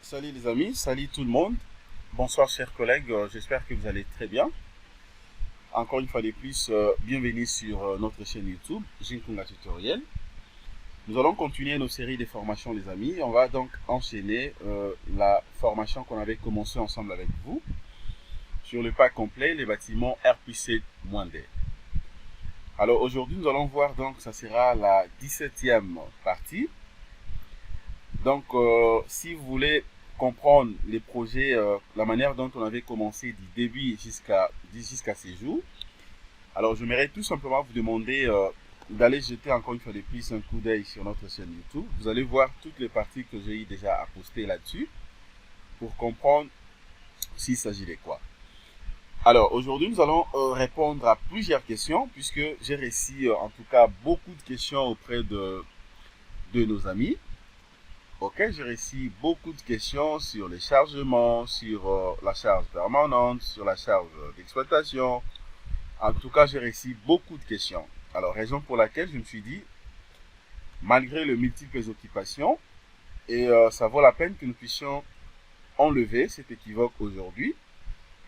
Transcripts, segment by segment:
Salut les amis, salut tout le monde. Bonsoir chers collègues, j'espère que vous allez très bien. Encore une fois de plus, bienvenue sur notre chaîne YouTube, Jinkunga Tutoriel. Nous allons continuer nos séries de formations les amis. On va donc enchaîner la formation qu'on avait commencé ensemble avec vous sur le pack complet, les bâtiments RPC-D. Alors aujourd'hui nous allons voir donc, ça sera la 17e partie. Donc si vous voulez comprendre les projets, la manière dont on avait commencé du début jusqu'à ces jours, alors j'aimerais tout simplement vous demander d'aller jeter encore une fois de plus un coup d'œil sur notre chaîne YouTube. Vous allez voir toutes les parties que j'ai eu déjà à poster là-dessus pour comprendre s'il s'agit de quoi. Alors aujourd'hui nous allons répondre à plusieurs questions puisque j'ai reçu en tout cas beaucoup de questions auprès de nos amis. Ok, j'ai reçu beaucoup de questions sur les chargements, sur la charge permanente, sur la charge d'exploitation. En tout cas, j'ai reçu beaucoup de questions. Alors, raison pour laquelle je me suis dit, malgré les multiples occupations, et ça vaut la peine que nous puissions enlever cet équivoque aujourd'hui.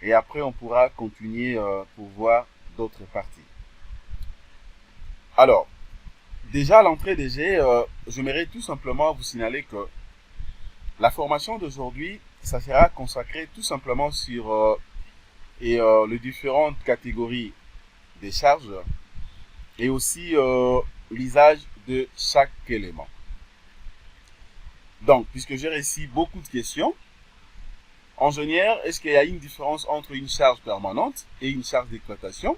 Et après, on pourra continuer pour voir d'autres parties. Alors, déjà à l'entrée des jets, j'aimerais tout simplement vous signaler que la formation d'aujourd'hui, ça sera consacré tout simplement sur les différentes catégories des charges et aussi l'usage de chaque élément. Donc, puisque j'ai reçu beaucoup de questions, ingénieur, est-ce qu'il y a une différence entre une charge permanente et une charge d'exploitation?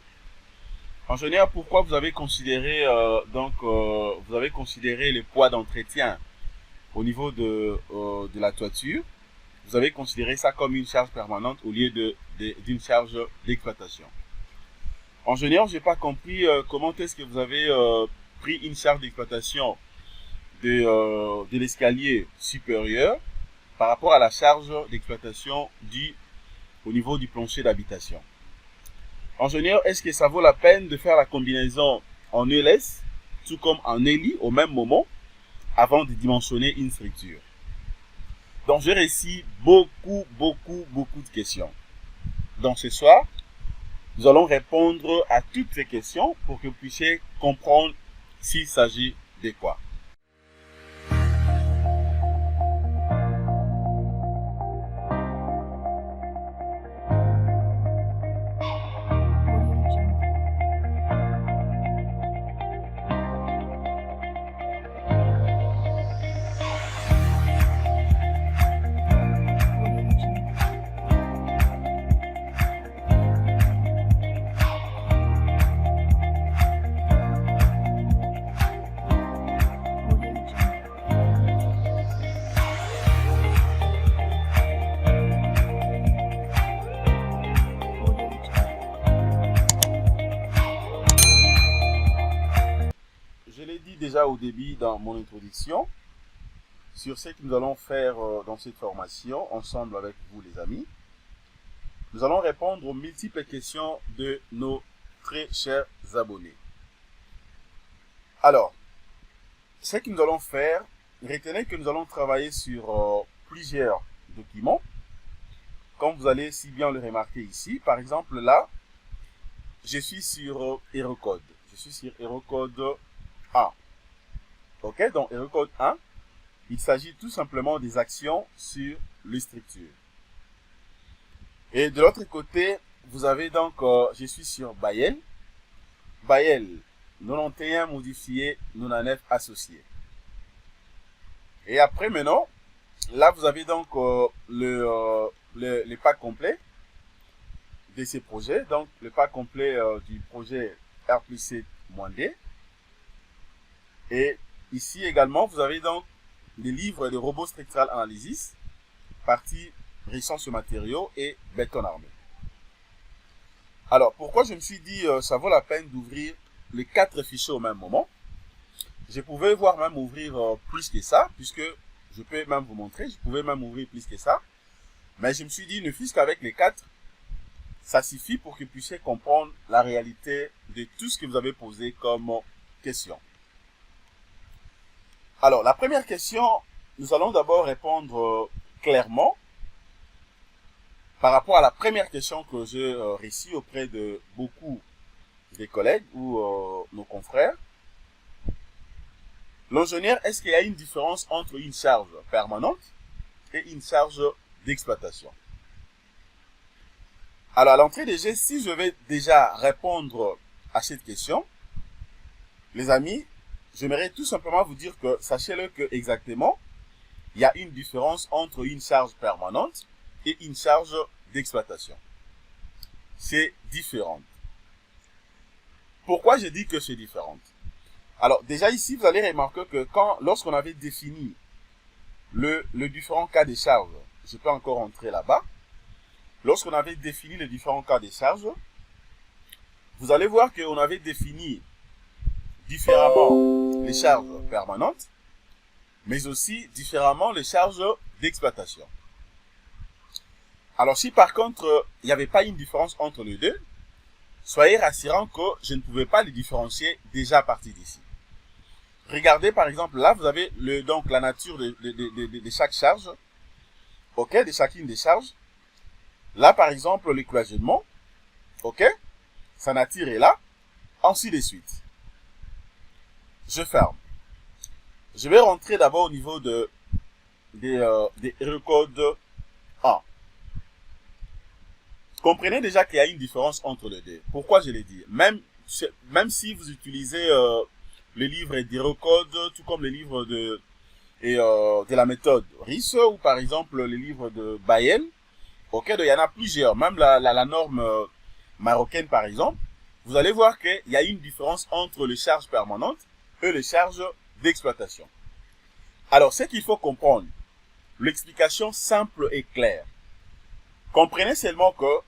Ingénieur, pourquoi vous avez considéré vous avez considéré les poids d'entretien au niveau de la toiture? Vous avez considéré ça comme une charge permanente au lieu d'une charge d'exploitation. Ingénieur, j'ai pas compris comment est-ce que vous avez pris une charge d'exploitation de l'escalier supérieur par rapport à la charge d'exploitation au niveau du plancher d'habitation. Ingénieur, est-ce que ça vaut la peine de faire la combinaison en ELS, tout comme en ELI au même moment, avant de dimensionner une structure? Donc, j'ai reçu beaucoup de questions. Donc, ce soir, nous allons répondre à toutes ces questions pour que vous puissiez comprendre s'il s'agit de quoi. Déjà au début dans mon introduction sur ce que nous allons faire dans cette formation ensemble avec vous les amis. Nous allons répondre aux multiples questions de nos très chers abonnés. Alors, ce que nous allons faire, retenez que nous allons travailler sur plusieurs documents. Comme vous allez si bien le remarquer ici, par exemple là, je suis sur HeroCode. Je suis sur HeroCode 1. Ok, donc HeroCode 1, il s'agit tout simplement des actions sur les structures. Et de l'autre côté, vous avez donc, je suis sur Bayel. Bayel, 91 modifié, 99 associé. Et après maintenant, là vous avez donc le pack complet de ces projets. Donc le pack complet du projet RPC-D. Et ici également, vous avez donc les livres de robots structural analysis, partie ressources matériaux et béton armé. Alors, pourquoi je me suis dit ça vaut la peine d'ouvrir les 4 fichiers au même moment? Je pouvais voir même ouvrir plus que ça, puisque je peux même vous montrer, je pouvais même ouvrir plus que ça. Mais je me suis dit, ne fût-ce qu'avec les 4, ça suffit pour que vous puissiez comprendre la réalité de tout ce que vous avez posé comme question. Alors, la première question, nous allons d'abord répondre clairement par rapport à la première question que j'ai reçue auprès de beaucoup des collègues ou nos confrères. L'ingénieur, est-ce qu'il y a une différence entre une charge permanente et une charge d'exploitation? Alors, à l'entrée des jeux, si je vais déjà répondre à cette question, les amis, j'aimerais tout simplement vous dire que, sachez-le que exactement, il y a une différence entre une charge permanente et une charge d'exploitation. C'est différent. Pourquoi je dis que c'est différent? Alors, déjà ici, vous allez remarquer que lorsqu'on avait défini le différent cas de charge, je peux encore entrer là-bas. Lorsqu'on avait défini les différents cas de charge, vous allez voir qu'on avait défini différemment les charges permanentes, mais aussi différemment les charges d'exploitation. Alors si par contre, il n'y avait pas une différence entre les deux, soyez rassurants que je ne pouvais pas les différencier déjà à partir d'ici. Regardez par exemple, là vous avez donc la nature de chaque charge, ok, de chacune des charges. Là, par exemple, le cloisonnement, ok, sa nature est là, ainsi de suite. Je ferme. Je vais rentrer d'abord au niveau des recodes 1. Comprenez déjà qu'il y a une différence entre les deux. Pourquoi je l'ai dit? Même si vous utilisez le livre des recodes, tout comme le livre de la méthode RIS, ou par exemple le livre de Bayel, ok, il y en a plusieurs, même la norme marocaine par exemple, vous allez voir qu'il y a une différence entre les charges permanentes et les charges d'exploitation. Alors, ce qu'il faut comprendre, l'explication simple et claire. Comprenez seulement que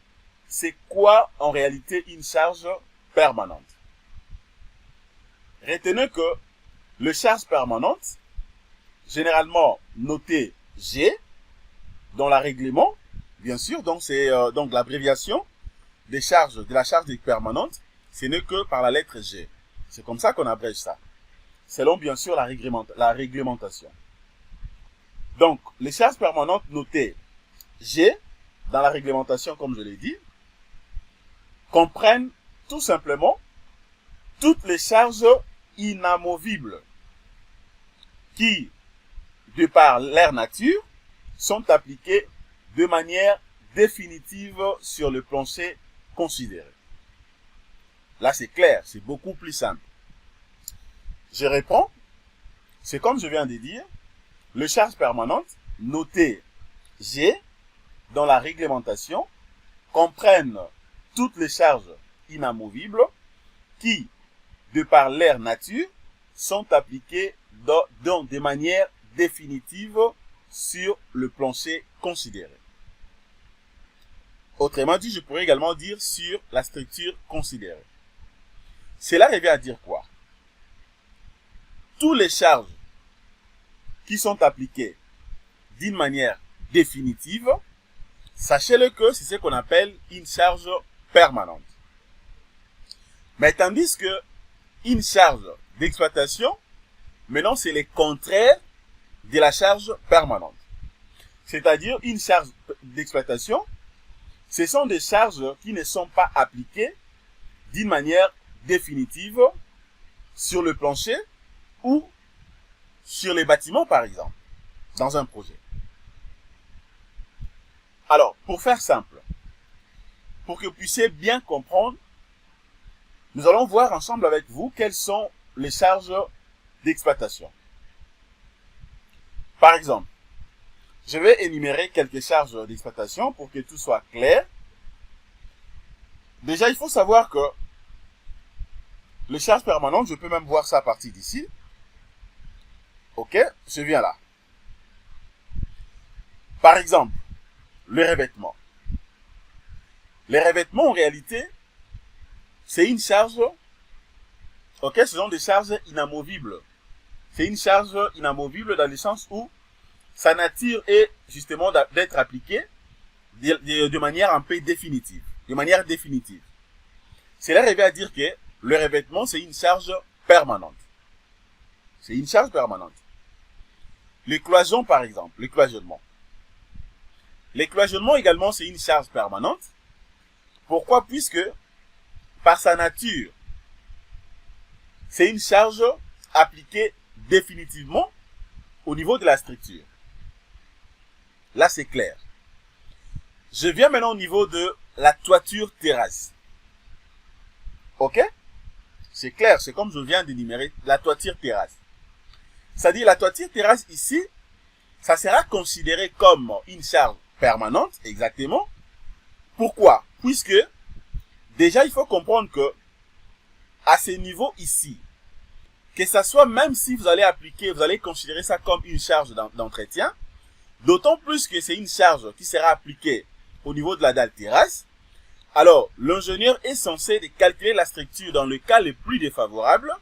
c'est quoi en réalité une charge permanente. Retenez que les charges permanentes, généralement notées G, dans la règlement, bien sûr, donc c'est donc l'abréviation de la charge permanente, ce n'est que par la lettre G. C'est comme ça qu'on abrège ça. Selon bien sûr la réglementation. Donc, les charges permanentes notées G, dans la réglementation comme je l'ai dit, comprennent tout simplement toutes les charges inamovibles qui, de par leur nature, sont appliquées de manière définitive sur le plancher considéré. Là, c'est clair, c'est beaucoup plus simple. Je réponds, c'est comme je viens de dire, les charges permanentes notées G dans la réglementation comprennent toutes les charges inamovibles qui, de par leur nature, sont appliquées de manière définitive sur le plancher considéré. Autrement dit, je pourrais également dire sur la structure considérée. Cela revient à dire quoi? Toutes les charges qui sont appliquées d'une manière définitive, sachez-le que c'est ce qu'on appelle une charge permanente. Mais tandis que une charge d'exploitation, maintenant c'est le contraire de la charge permanente. C'est-à-dire une charge d'exploitation, ce sont des charges qui ne sont pas appliquées d'une manière définitive sur le plancher ou sur les bâtiments par exemple, dans un projet. Alors, pour faire simple, pour que vous puissiez bien comprendre, nous allons voir ensemble avec vous quelles sont les charges d'exploitation. Par exemple, je vais énumérer quelques charges d'exploitation pour que tout soit clair. Déjà, il faut savoir que les charges permanentes, je peux même voir ça à partir d'ici. Ok, je viens là. Par exemple, le revêtement. Les revêtements, en réalité, c'est une charge, ok, ce sont des charges inamovibles. C'est une charge inamovible dans le sens où sa nature est justement d'être appliquée de manière un peu définitive. De manière définitive. Cela revient à dire que le revêtement, c'est une charge permanente. C'est une charge permanente. Les cloisons, par exemple, le cloisonnement. L'écloisonnement également, c'est une charge permanente. Pourquoi? Puisque, par sa nature, c'est une charge appliquée définitivement au niveau de la structure. Là, c'est clair. Je viens maintenant au niveau de la toiture terrasse. Ok? C'est clair, c'est comme je viens d'énumérer la toiture terrasse. C'est-à-dire, la toiture terrasse ici, ça sera considéré comme une charge permanente, exactement. Pourquoi? Puisque, déjà, il faut comprendre que, à ce niveau ici, que ça soit même si vous allez appliquer, vous allez considérer ça comme une charge d'entretien, d'autant plus que c'est une charge qui sera appliquée au niveau de la dalle terrasse, alors l'ingénieur est censé de calculer la structure dans le cas le plus défavorable.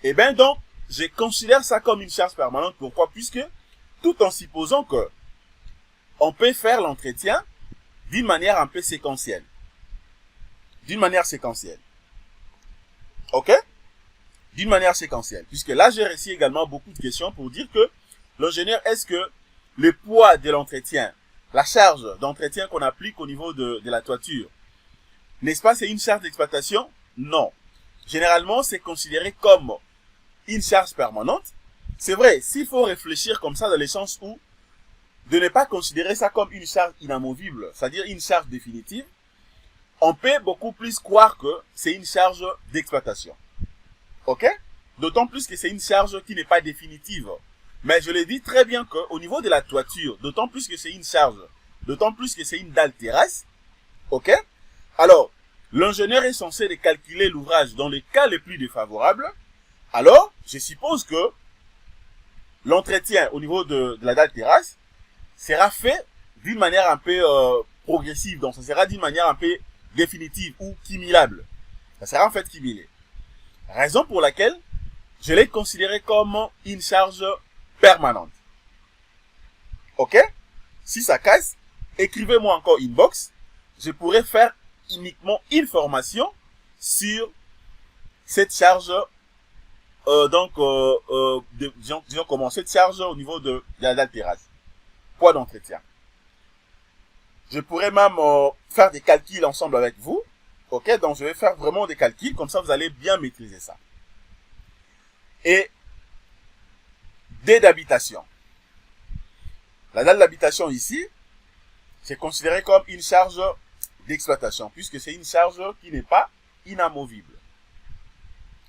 Et bien donc, je considère ça comme une charge permanente. Pourquoi? Puisque, tout en supposant que on peut faire l'entretien d'une manière un peu séquentielle. D'une manière séquentielle. Ok? D'une manière séquentielle. Puisque là, j'ai reçu également beaucoup de questions pour dire que l'ingénieur, est-ce que le poids de l'entretien, la charge d'entretien qu'on applique au niveau de la toiture, n'est-ce pas, c'est une charge d'exploitation? Non. Généralement, c'est considéré comme une charge permanente. C'est vrai, s'il faut réfléchir comme ça dans le sens où de ne pas considérer ça comme une charge inamovible, c'est-à-dire une charge définitive, on peut beaucoup plus croire que c'est une charge d'exploitation. Ok? D'autant plus que c'est une charge qui n'est pas définitive. Mais je l'ai dit très bien qu'au niveau de la toiture, d'autant plus que c'est une charge, d'autant plus que c'est une dalle terrasse, ok? Alors, l'ingénieur est censé de calculer l'ouvrage dans les cas les plus défavorables. Alors, je suppose que l'entretien au niveau de la dalle terrasse sera fait d'une manière un peu progressive. Donc, ça sera d'une manière un peu définitive ou cumulable. Ça sera en fait cumulé. Raison pour laquelle je l'ai considéré comme une charge permanente. Ok? Si ça casse, écrivez-moi encore inbox. Je pourrais faire uniquement une sur cette charge. Disons comment cette charge au niveau de la dalle terrasse. Poids d'entretien. Je pourrais même faire des calculs ensemble avec vous. Ok, donc je vais faire vraiment des calculs, comme ça vous allez bien maîtriser ça. Et dés d'habitation. La dalle d'habitation ici, c'est considéré comme une charge d'exploitation, puisque c'est une charge qui n'est pas inamovible.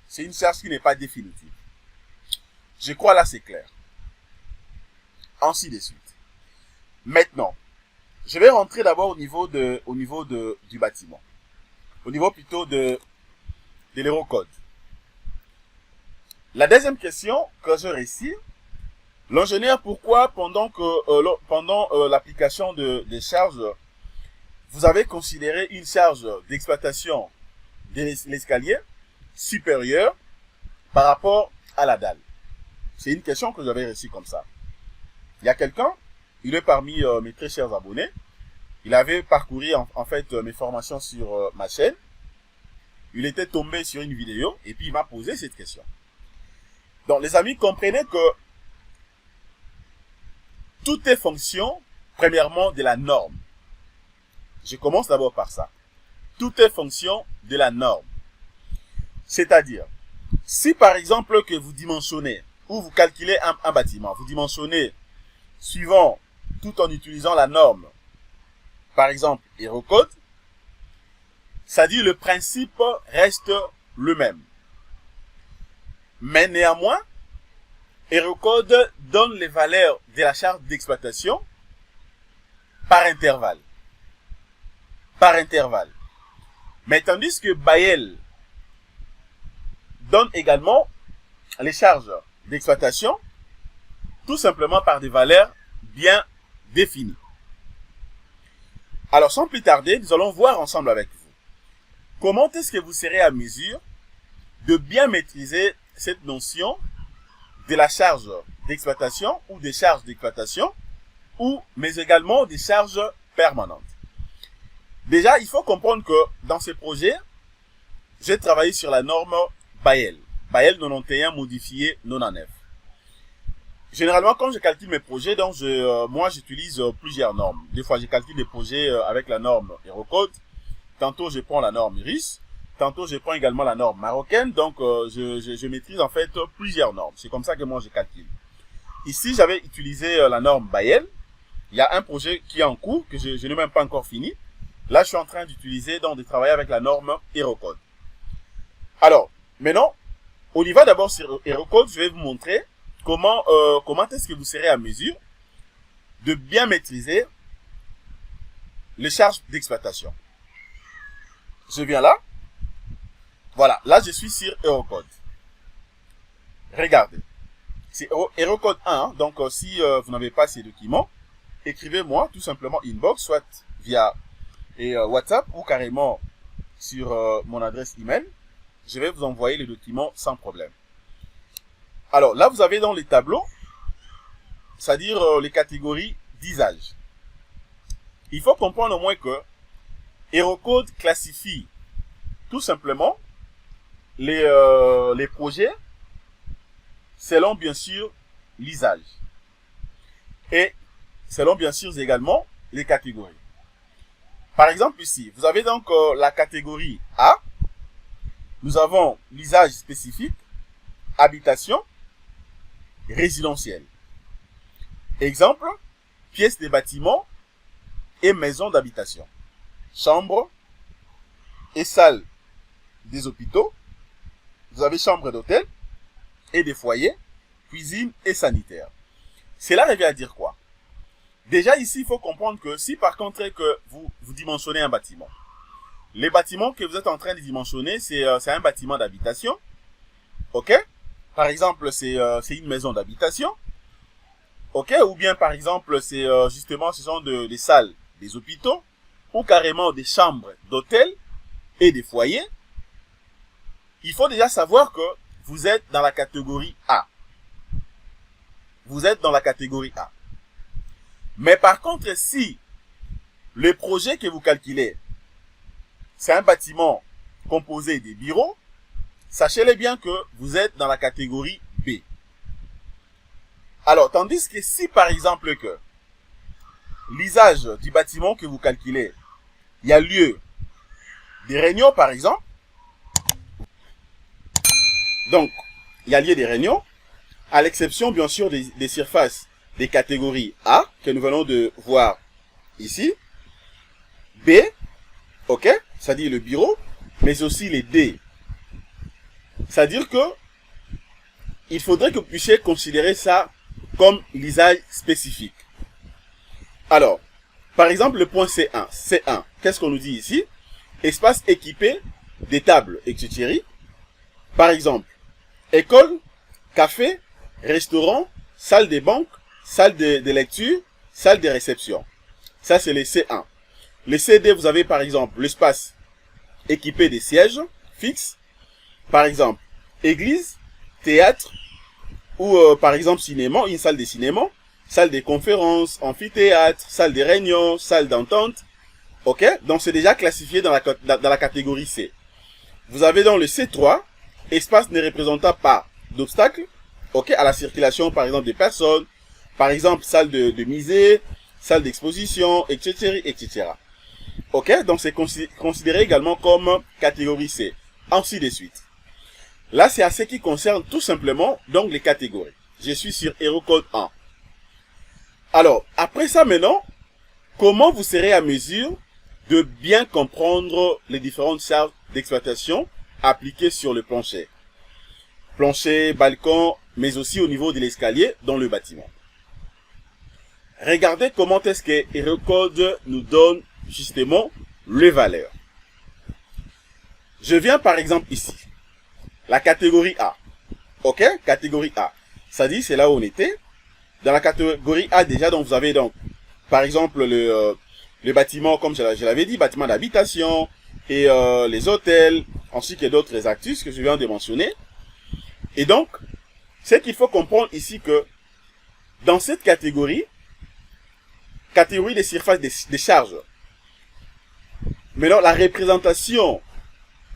C'est une charge qui n'est pas définitive. Je crois là c'est clair. Ainsi de suite. Maintenant, je vais rentrer d'abord au niveau du bâtiment. Au niveau plutôt de l'aérocode. La deuxième question que je réussis, l'ingénieur, pourquoi pendant l'application des charges, vous avez considéré une charge d'exploitation de l'escalier supérieure par rapport à la dalle? C'est une question que j'avais reçue comme ça. Il y a quelqu'un, il est parmi mes très chers abonnés, il avait parcouru en fait mes formations sur ma chaîne. Il était tombé sur une vidéo et puis il m'a posé cette question. Donc les amis, comprenez que tout est fonction, premièrement, de la norme. Je commence d'abord par ça. Tout est fonction de la norme. C'est-à-dire, si par exemple que vous dimensionnez ou vous calculez un bâtiment, vous dimensionnez suivant, tout en utilisant la norme, par exemple, Aerocode, c'est-à-dire le principe reste le même. Mais néanmoins, Aerocode donne les valeurs de la charge d'exploitation par intervalle. Par intervalle. Mais tandis que Bayel donne également les charges d'exploitation tout simplement par des valeurs bien définies. Alors, sans plus tarder, nous allons voir ensemble avec vous comment est-ce que vous serez à mesure de bien maîtriser cette notion de la charge d'exploitation ou des charges d'exploitation, mais également des charges permanentes. Déjà, il faut comprendre que dans ce projet, j'ai travaillé sur la norme Bayel. Bayel 91 modifié 99. généralement, quand je calcule mes projets, donc moi, j'utilise plusieurs normes. Des fois, je calcule des projets avec la norme Eurocode. Tantôt, je prends la norme IRIS. Tantôt, je prends également la norme marocaine. Donc, je maîtrise en fait plusieurs normes. C'est comme ça que moi, je calcule. Ici, j'avais utilisé la norme Bayel. Il y a un projet qui est en cours, que je n'ai même pas encore fini. Là, je suis en train d'utiliser, donc de travailler avec la norme Eurocode. Alors, maintenant, on y va d'abord sur Eurocode. Je vais vous montrer comment est-ce que vous serez à mesure de bien maîtriser les charges d'exploitation. Je viens là. Voilà, là je suis sur Eurocode. Regardez. C'est Eurocode 1. Donc si vous n'avez pas ces documents, écrivez-moi tout simplement inbox, soit via WhatsApp ou carrément sur mon adresse email. Je vais vous envoyer les documents sans problème. Alors là, vous avez dans les tableaux, c'est-à-dire les catégories d'usage. Il faut comprendre au moins que Eurocode classifie tout simplement les projets selon bien sûr l'usage. Et selon bien sûr également les catégories. Par exemple ici, vous avez donc la catégorie A. Nous avons l'usage spécifique, habitation, résidentiel. Exemple, pièces de bâtiments et maisons d'habitation. Chambres et salles des hôpitaux. Vous avez chambre d'hôtel et des foyers, cuisine et sanitaire. Cela revient à dire quoi? Déjà ici, il faut comprendre que si par contre que vous dimensionnez un bâtiment, les bâtiments que vous êtes en train de dimensionner, c'est un bâtiment d'habitation. Ok? Par exemple, c'est une maison d'habitation. Ok? Ou bien par exemple, c'est justement ce sont des salles des hôpitaux ou carrément des chambres d'hôtel et des foyers. Il faut déjà savoir que vous êtes dans la catégorie A. Vous êtes dans la catégorie A. Mais par contre, si le projet que vous calculez, c'est un bâtiment composé des bureaux, sachez-le bien que vous êtes dans la catégorie B. Alors, tandis que si par exemple que l'usage du bâtiment que vous calculez, il y a lieu des réunions par exemple, donc il y a lieu des réunions, à l'exception bien sûr des surfaces des catégories A que nous venons de voir ici, B, ok, c'est-à-dire le bureau, mais aussi les D. C'est-à-dire que il faudrait que vous puissiez considérer ça comme l'usage spécifique. Alors, par exemple, le point C1. C1, qu'est-ce qu'on nous dit ici? Espace équipé des tables, etc. Par exemple, école, café, restaurant, salle des banques, salle de lecture, salle de réception. Ça, c'est les C1. Les CD, vous avez par exemple l'espace équipé des sièges fixes. Par exemple, église, théâtre, ou par exemple cinéma, une salle de cinéma, salle de conférences, amphithéâtre, salle de réunion, salle d'entente. Ok? Donc c'est déjà classifié dans la catégorie C. Vous avez dans le C3, espace ne représentant pas d'obstacles, ok, à la circulation par exemple des personnes, par exemple salle de musée, salle d'exposition, etc., etc. Ok? Donc c'est considéré également comme catégorie C. Ainsi de suite. Là, c'est à ce qui concerne tout simplement donc les catégories. Je suis sur Eurocode 1. Alors, après ça maintenant, comment vous serez à mesure de bien comprendre les différentes charges d'exploitation appliquées sur le plancher? Plancher, balcon, mais aussi au niveau de l'escalier dans le bâtiment. Regardez comment est-ce que Eurocode nous donne justement les valeurs. Je viens par exemple ici. La catégorie A. Ok? Catégorie A. Ça dit, c'est là où on était. Dans la catégorie A, déjà, donc vous avez donc, par exemple, le bâtiment, comme je l'avais dit, bâtiment d'habitation, et les hôtels, ainsi que d'autres actus que je viens de mentionner. Et donc, c'est qu'il faut comprendre ici que, dans cette catégorie des surfaces des charges, maintenant, la représentation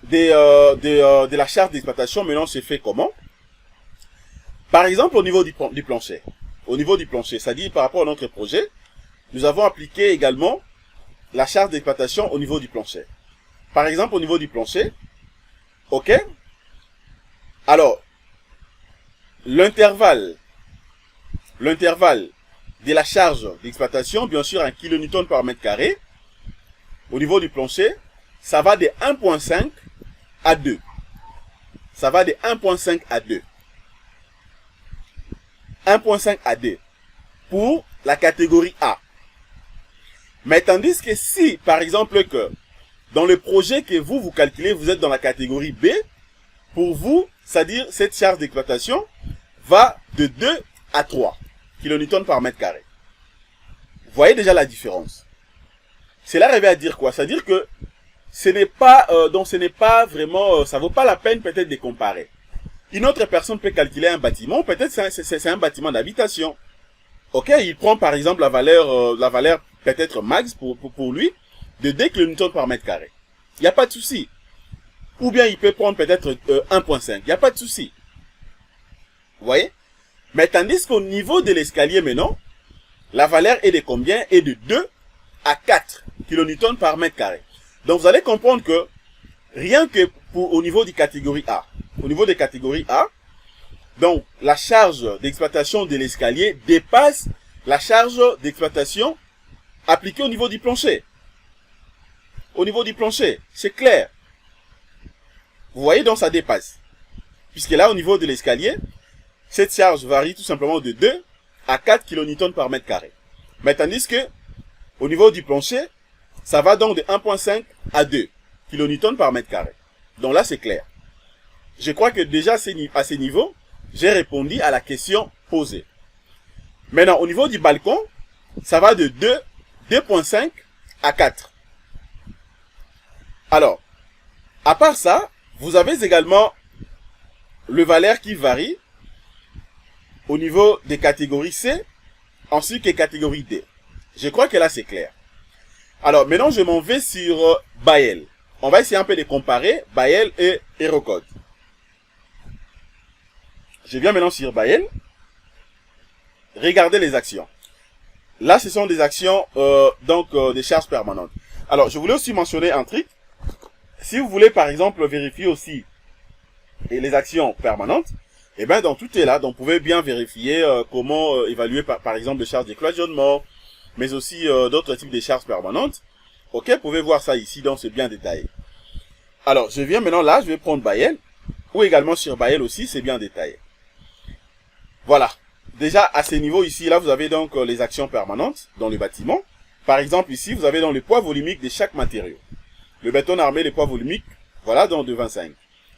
de la charge d'exploitation, maintenant, se fait comment? Par exemple, au niveau du plancher. au niveau du plancher, c'est-à-dire par rapport à notre projet, nous avons appliqué également la charge d'exploitation au niveau du plancher. Par exemple, au niveau du plancher, ok? Alors, l'intervalle de la charge d'exploitation, bien sûr, 1 kN par mètre carré, au niveau du plancher, ça va de 1.5 à 2. Ça va de 1.5 à 2. 1.5 à 2 pour la catégorie A. Mais tandis que si, par exemple, que dans le projet que vous calculez, vous êtes dans la catégorie B, pour vous, c'est-à-dire cette charge d'exploitation va de 2 à 3 kN par mètre carré. Vous voyez déjà la différence. Cela revient à dire quoi? C'est-à-dire que ce n'est pas, donc ce n'est pas vraiment, ça vaut pas la peine peut-être de comparer. Une autre personne peut calculer un bâtiment, peut-être c'est un bâtiment d'habitation. Ok, il prend par exemple la valeur peut-être max pour lui de 2 kN par mètre carré. Il n'y a pas de souci. Ou bien il peut prendre peut-être 1.5. Il n'y a pas de souci. Vous voyez? Mais tandis qu'au niveau de l'escalier maintenant, la valeur est de combien? Est de 2 à 4 kN par mètre carré. Donc vous allez comprendre que rien que au niveau des catégories A, au niveau des catégories A, donc la charge d'exploitation de l'escalier dépasse la charge d'exploitation appliquée au niveau du plancher. Au niveau du plancher, c'est clair. Vous voyez, donc ça dépasse. Puisque là, au niveau de l'escalier, cette charge varie tout simplement de 2 à 4 kN par mètre carré. Mais tandis que, au niveau du plancher, ça va donc de 1.5 à 2 kN par mètre carré. Donc là, c'est clair. Je crois que déjà à ce niveau, j'ai répondu à la question posée. Maintenant, au niveau du balcon, ça va de 2.5 à 4. Alors, à part ça, vous avez également le valeur qui varie au niveau des catégories C, ainsi que catégorie D. Je crois que là, c'est clair. Alors, maintenant, je m'en vais sur Bael. On va essayer un peu de comparer Bael et Eurocode. Je viens maintenant sur Bael. Regardez les actions. Là, ce sont des actions, des charges permanentes. Alors, je voulais aussi mentionner un truc. Si vous voulez, par exemple, vérifier aussi les actions permanentes, eh bien, dans tout est là. Donc, vous pouvez bien vérifier comment évaluer, par exemple, les charges de cloisonnement, mais aussi d'autres types de charges permanentes. Ok, vous pouvez voir ça ici, donc c'est bien détaillé. Alors, je viens maintenant là, je vais prendre Bael, ou également sur Bael aussi, c'est bien détaillé. Voilà. Déjà, à ce niveau ici, là, vous avez donc les actions permanentes dans le bâtiment. Par exemple, ici, vous avez donc le poids volumique de chaque matériau. Le béton armé, le poids volumique, voilà, donc de 25.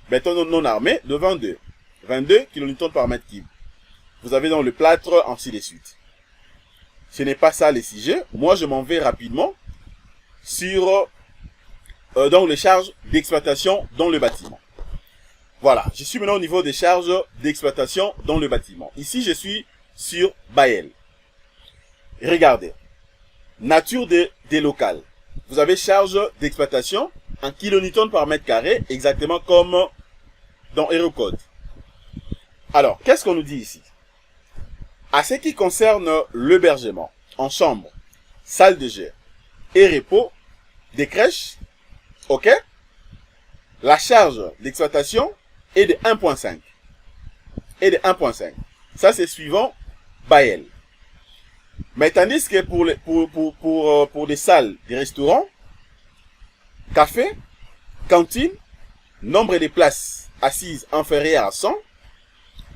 Béton non armé, de 22. 22 kN par mètre cube. Vous avez donc le plâtre, ainsi de suite. Ce n'est pas ça les sujets. Moi, je m'en vais rapidement sur donc les charges d'exploitation dans le bâtiment. Voilà, je suis maintenant au niveau des charges d'exploitation dans le bâtiment. Ici, je suis sur Bael. Regardez, nature des locales. Vous avez charge d'exploitation en kN par mètre carré, exactement comme dans Eurocode. Alors, qu'est-ce qu'on nous dit ici? À ce qui concerne l'hébergement en chambre, salle de jeu et repos des crèches, ok, la charge d'exploitation est de 1.5. Et de 1.5. Ça, c'est suivant Bael. Mais tandis que pour des salles, des restaurants, café, cantine, nombre de places assises inférieures à 100,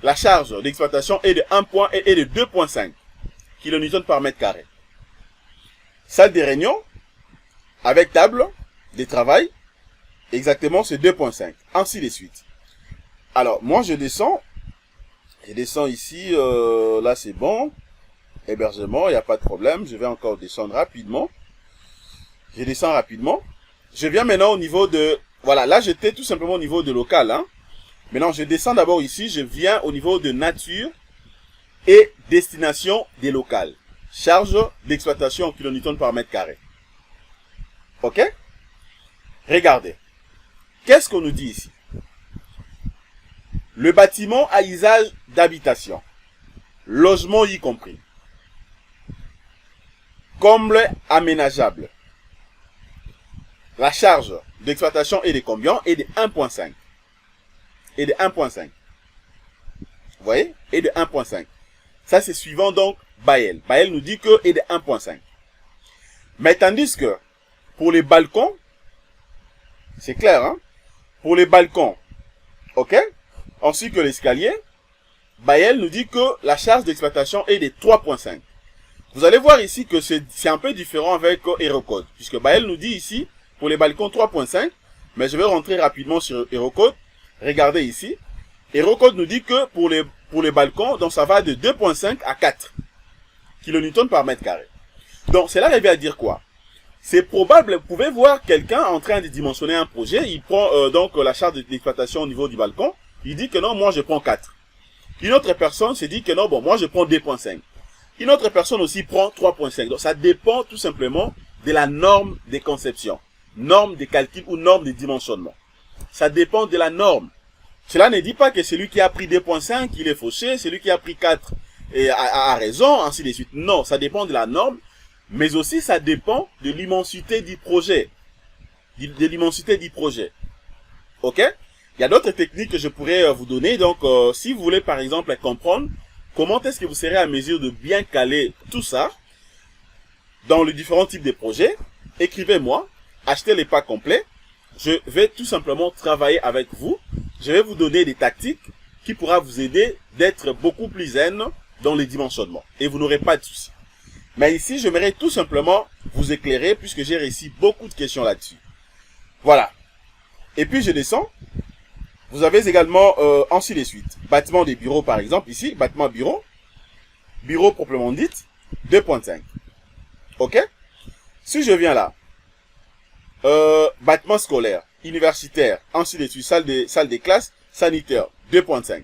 la charge d'exploitation est de 1 point et de 2.5 kN par mètre carré. Salle de réunion, avec table de travail, exactement c'est 2.5. Ainsi de suite. Alors, moi je descends ici, là c'est bon. Hébergement, il n'y a pas de problème. Je vais encore descendre rapidement. Je descends rapidement. Je viens maintenant au niveau de... Voilà, là j'étais tout simplement au niveau de local. Hein. Maintenant, je descends d'abord ici. Je viens au niveau de nature et destination des locales. Charge d'exploitation en kN par mètre carré. Ok? Regardez. Qu'est-ce qu'on nous dit ici? Le bâtiment à usage d'habitation. logement y compris, comble aménageable, la charge d'exploitation et de combien est de 1.5. Et de 1.5. Vous voyez? Et de 1.5. Ça, c'est suivant donc Baël. Baël nous dit que est de 1.5. Mais tandis que pour les balcons, c'est clair, hein? Pour les balcons, ok? Ainsi que l'escalier, Baël nous dit que la charge d'exploitation est de 3.5. Vous allez voir ici que c'est un peu différent avec HeroCode. Puisque Baël nous dit ici, pour les balcons 3.5, mais je vais rentrer rapidement sur HeroCode. Regardez ici. HeroCode nous dit que pour les balcons, donc ça va de 2.5 à 4 kN par mètre carré. Donc cela revient à dire quoi? C'est probable, vous pouvez voir quelqu'un en train de dimensionner un projet, il prend donc la charge d'exploitation au niveau du balcon, il dit que non, moi je prends 4. Une autre personne se dit que non, bon, moi je prends 2.5. Une autre personne aussi prend 3.5. Donc ça dépend tout simplement de la norme de conception, norme de calcul ou norme de dimensionnement. Ça dépend de la norme. Cela ne dit pas que celui qui a pris 2.5, il est fauché, celui qui a pris 4 a raison, ainsi de suite. Non, ça dépend de la norme, mais aussi ça dépend de l'immensité du projet. De l'immensité du projet. Ok? Il y a d'autres techniques que je pourrais vous donner. Donc, si vous voulez par exemple comprendre comment est-ce que vous serez à mesure de bien caler tout ça dans les différents types de projets, écrivez-moi, achetez les packs complets. Je vais tout simplement travailler avec vous. Je vais vous donner des tactiques qui pourra vous aider d'être beaucoup plus zen dans les dimensionnements. Et vous n'aurez pas de soucis. Mais ici, j'aimerais tout simplement vous éclairer puisque j'ai reçu beaucoup de questions là-dessus. Voilà. Et puis, je descends. Vous avez également, ainsi de suite, bâtiment des bureaux par exemple, ici, bâtiment bureau, bureau proprement dit, 2.5. Ok? Si je viens là, bâtiment scolaire, universitaire, ainsi de suite, salle des classes, sanitaire, 2.5.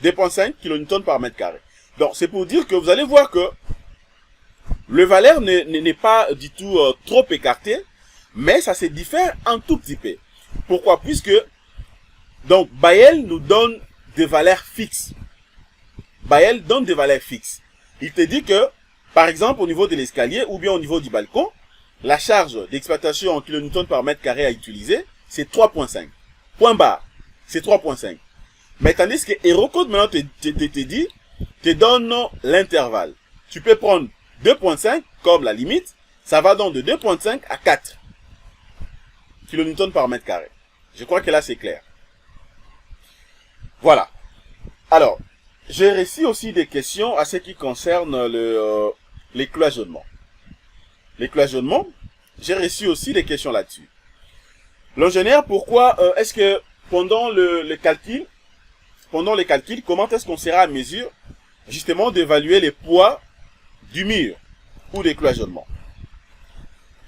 2.5 kN par mètre carré. Donc, c'est pour dire que vous allez voir que le valeur n'est pas du tout trop écarté, mais ça se diffère un tout petit peu. Pourquoi? Puisque donc, Baël nous donne des valeurs fixes. Baël donne des valeurs fixes. Il te dit que, par exemple, au niveau de l'escalier ou bien au niveau du balcon, la charge d'exploitation en kN par mètre carré à utiliser, c'est 3.5. Point barre. C'est 3.5. Mais tandis que HeroCode maintenant te donne l'intervalle. Tu peux prendre 2.5 comme la limite. Ça va donc de 2.5 à 4 kN par mètre carré. Je crois que là c'est clair. Voilà. Alors, j'ai reçu aussi des questions à ce qui concerne les cloisonnements. Les cloisonnements, j'ai reçu aussi des questions là-dessus. L'ingénieur, pourquoi est-ce que pendant les calculs, comment est-ce qu'on sera à mesure justement d'évaluer les poids du mur ou des cloisonnements?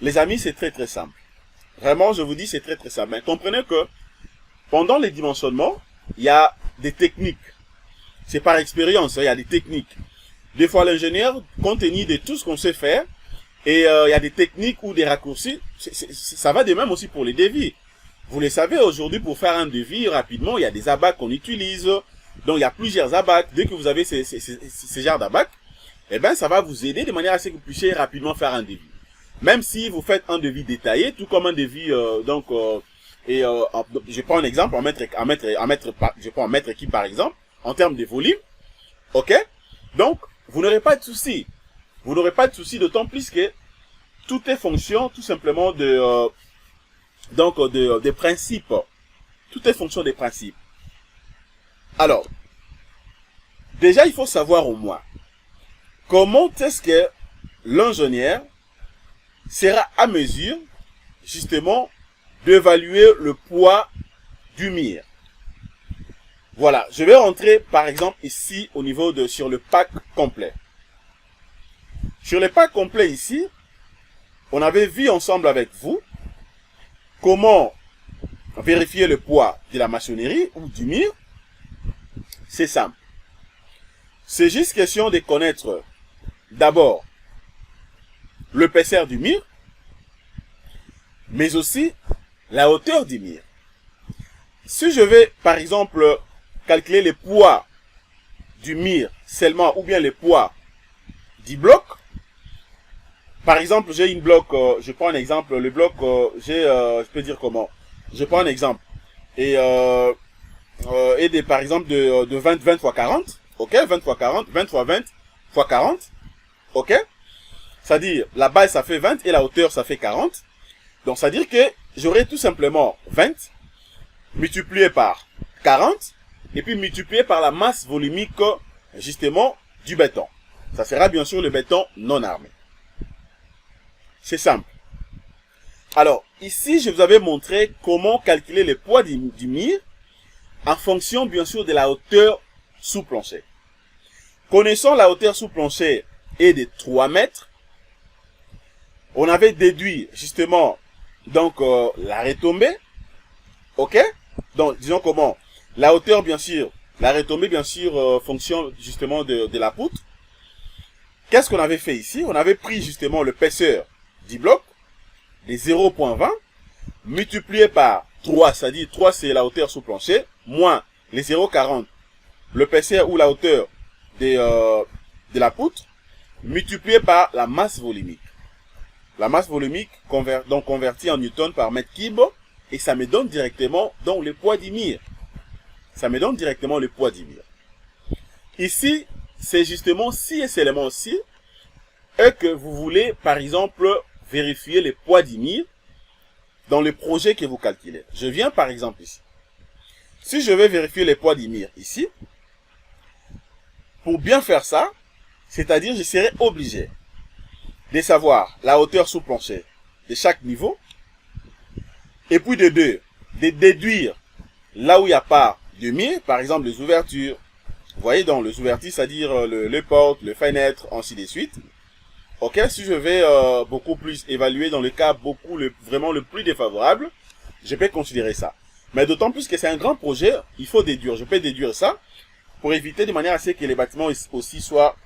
Les amis, c'est très très simple. Vraiment, je vous dis, c'est très très simple. Mais comprenez que pendant les dimensionnements, il y a des techniques. C'est par expérience, il y a des techniques. Des fois, l'ingénieur, compte tenu de tout ce qu'on sait faire, et il y a des techniques ou des raccourcis, ça va de même aussi pour les devis. Vous le savez, aujourd'hui, pour faire un devis rapidement, il y a des abacs qu'on utilise. Donc, il y a plusieurs abacs. Dès que vous avez ces genres d'abacs, eh ben, ça va vous aider de manière à ce que vous puissiez rapidement faire un devis. Même si vous faites un devis détaillé, tout comme un devis, je prends un exemple, je prends un mètre cube par exemple, en termes de volume, ok? Donc, vous n'aurez pas de souci. Vous n'aurez pas de souci, d'autant plus que tout est fonction, tout simplement, des principes. Tout est fonction des principes. Alors, déjà, il faut savoir au moins, comment est-ce que l'ingénieur sera à mesure, justement, d'évaluer le poids du mur. Voilà, je vais rentrer par exemple ici au niveau sur le pack complet. Sur le pack complet ici, on avait vu ensemble avec vous comment vérifier le poids de la maçonnerie ou du mur. C'est simple. C'est juste question de connaître d'abord l'épaisseur du mur, mais aussi la hauteur du mur. Si je vais, par exemple, calculer le poids du mur seulement, ou bien le poids du bloc. Par exemple, j'ai une bloc, je prends un exemple, le bloc, je peux dire comment. Je prends un exemple. Et par exemple, de 20 fois 40. Ok, 20 fois 40, 20 fois 20 fois 40. Ok. C'est-à-dire, la base, ça fait 20 et la hauteur, ça fait 40. Donc, c'est-à-dire que j'aurai tout simplement 20 multiplié par 40 et puis multiplié par la masse volumique, justement, du béton. Ça sera bien sûr le béton non armé. C'est simple. Alors, ici, je vous avais montré comment calculer le poids du mur en fonction, bien sûr, de la hauteur sous plancher. Connaissant la hauteur sous plancher est de 3 mètres, on avait déduit, justement, donc, la retombée. Ok? Donc, disons comment? La hauteur, bien sûr, la retombée, bien sûr, fonction, justement, de la poutre. Qu'est-ce qu'on avait fait ici? On avait pris, justement, l'épaisseur du bloc, des 0,20, multiplié par 3, c'est-à-dire 3 c'est la hauteur sous plancher, moins les 0,40, l'épaisseur ou la hauteur de la poutre, multiplié par la masse volumique. La masse volumique, donc convertie en newton par mètre cube, et ça me donne directement donc, le poids du mur. Ça me donne directement le poids du mur. Ici, c'est justement si et seulement si, et que vous voulez, par exemple, vérifier le poids du mur dans le projet que vous calculez. Je viens par exemple ici. Si je vais vérifier le poids du mur ici, pour bien faire ça, c'est-à-dire je serai obligé de savoir la hauteur sous plancher de chaque niveau, et puis de déduire là où il n'y a pas de mur, par exemple les ouvertures. Vous voyez donc les ouvertures, c'est-à-dire les portes, les fenêtres, ainsi de suite. Ok, si je vais beaucoup plus évaluer dans le cas vraiment le plus défavorable, je peux considérer ça. Mais d'autant plus que c'est un grand projet, il faut déduire. Je peux déduire ça pour éviter de manière à ce que les bâtiments aussi soient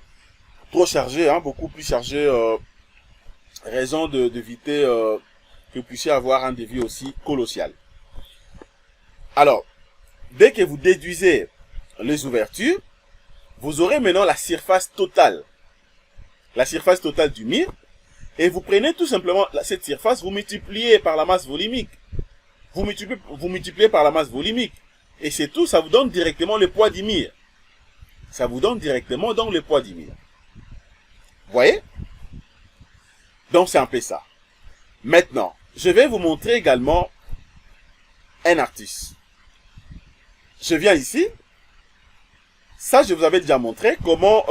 trop chargés, hein, beaucoup plus chargés, raison d'éviter que vous puissiez avoir un devis aussi colossal. Alors, dès que vous déduisez les ouvertures, vous aurez maintenant la surface totale. La surface totale du mur. Et vous prenez tout simplement cette surface, vous multipliez par la masse volumique. Vous multipliez par la masse volumique. Et c'est tout, ça vous donne directement le poids du mur. Ça vous donne directement donc le poids du mur. Vous voyez? Donc c'est un peu ça. Maintenant, je vais vous montrer également un artiste. Je viens ici. Ça, je vous avais déjà montré comment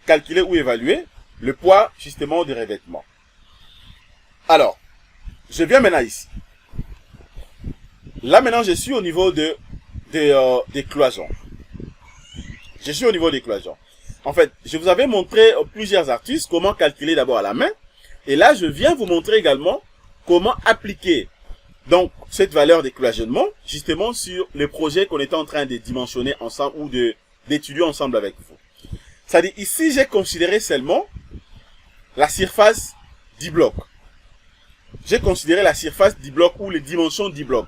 calculer ou évaluer le poids justement des revêtements. Alors, je viens maintenant ici. Là maintenant, je suis au niveau des cloisons. Je suis au niveau des cloisons. En fait, je vous avais montré plusieurs astuces, comment calculer d'abord à la main. Et là, je viens vous montrer également comment appliquer donc cette valeur des cloisonnements justement sur le projet qu'on était en train de dimensionner ensemble ou d'étudier ensemble avec vous. C'est-à-dire ici, j'ai considéré seulement la surface du bloc. J'ai considéré la surface du bloc ou les dimensions du bloc.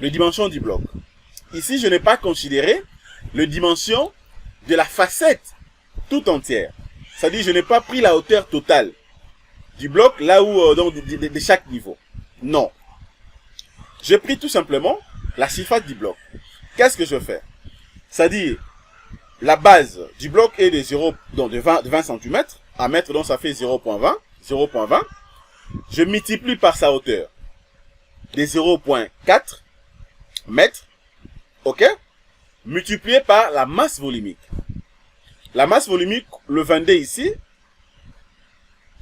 Les dimensions du bloc. Ici, je n'ai pas considéré les dimensions de la facette tout entière. C'est-à-dire, je n'ai pas pris la hauteur totale du bloc là où donc de chaque niveau. Non. J'ai pris tout simplement la surface du bloc. Qu'est-ce que je fais? C'est-à-dire, la base du bloc est de 20 cm. À mètre, donc ça fait 0,20. 0,20. Je multiplie par sa hauteur de 0,4 mètres. Ok? Multiplié par la masse volumique. La masse volumique, le 22 ici.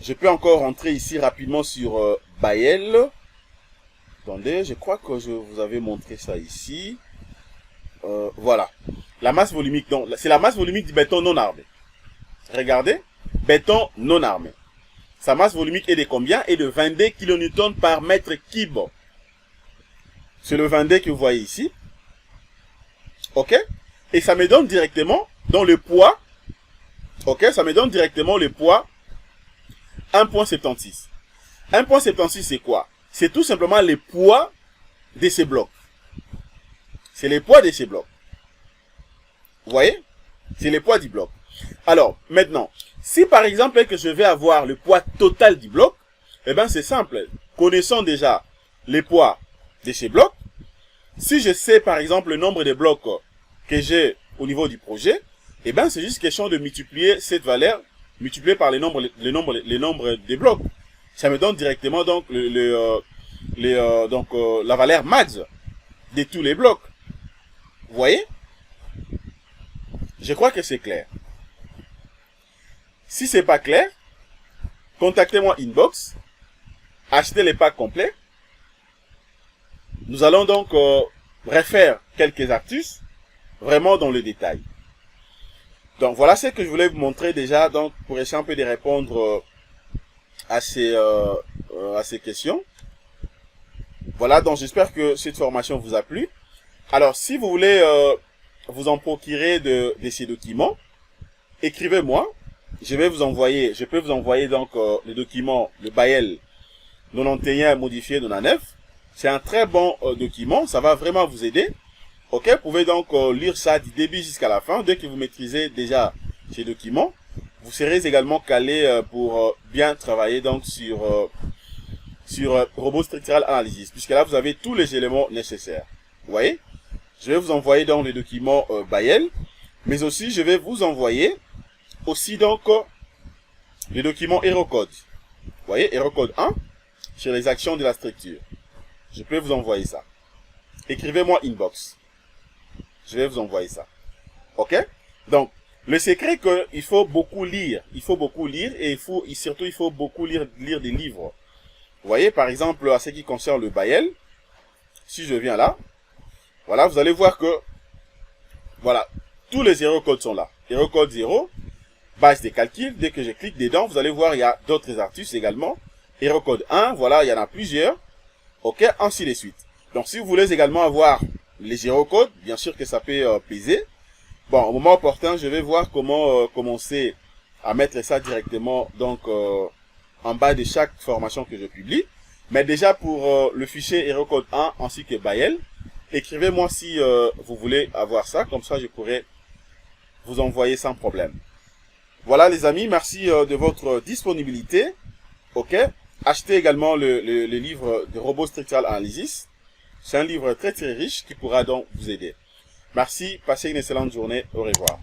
Je peux encore rentrer ici rapidement sur Bael. Attendez, je crois que je vous avais montré ça ici. Voilà. La masse volumique, donc c'est la masse volumique du béton non armé. Regardez, béton non armé. Sa masse volumique est de combien? Est de 22 kN par mètre cube. C'est le 22 que vous voyez ici. Ok? Et ça me donne directement, dans le poids, ok? Ça me donne directement le poids 1,76. 1,76 c'est quoi? C'est tout simplement le poids de ces blocs. C'est le poids de ces blocs. Vous voyez? C'est le poids du bloc. Alors, maintenant, si par exemple que je vais avoir le poids total du bloc, eh bien c'est simple. Connaissant déjà les poids de ces blocs, si je sais par exemple le nombre de blocs que j'ai au niveau du projet, eh bien c'est juste question de multiplier cette valeur, multipliée par les nombres des blocs. Ça me donne directement donc la valeur max de tous les blocs. Vous voyez? Je crois que c'est clair. Si c'est pas clair, contactez-moi inbox, achetez les packs complets. Nous allons donc refaire quelques astuces vraiment dans le détail. Donc voilà ce que je voulais vous montrer déjà donc pour essayer un peu de répondre à ces questions. Voilà, donc j'espère que cette formation vous a plu. Alors si vous voulez vous en procurer de ces documents, écrivez-moi. Je peux vous envoyer donc les documents, le Bael 91 modifié 99. C'est un très bon document, ça va vraiment vous aider. Ok, vous pouvez donc lire ça du début jusqu'à la fin. Dès que vous maîtrisez déjà ces documents, vous serez également calé pour bien travailler donc sur Robot Structural Analysis, puisque là vous avez tous les éléments nécessaires. Vous voyez, je vais vous envoyer donc les documents Bael, mais aussi je vais vous envoyer aussi donc les documents HeroCode. Vous voyez, HeroCode 1 sur les actions de la structure. Je peux vous envoyer ça. Écrivez-moi inbox. Je vais vous envoyer ça. Ok? Donc, le secret qu'il faut beaucoup lire. Il faut beaucoup lire et surtout il faut beaucoup lire des livres. Vous voyez, par exemple, à ce qui concerne le Bael, si je viens là, voilà, vous allez voir que, voilà, tous les HeroCode sont là. HeroCode 0, base des calculs. Dès que je clique dedans, vous allez voir, il y a d'autres astuces également. HeroCode 1, voilà, il y en a plusieurs. Ok, ainsi de suite. Donc, si vous voulez également avoir les HeroCode, bien sûr que ça peut peser. Bon, au moment opportun, je vais voir comment commencer à mettre ça directement donc en bas de chaque formation que je publie. Mais déjà pour le fichier HeroCode 1 ainsi que Bael, écrivez-moi si vous voulez avoir ça, comme ça je pourrai vous envoyer sans problème. Voilà les amis, merci de votre disponibilité. Ok, achetez également le livre de Robot Structural Analysis. C'est un livre très très riche qui pourra donc vous aider. Merci, passez une excellente journée, au revoir.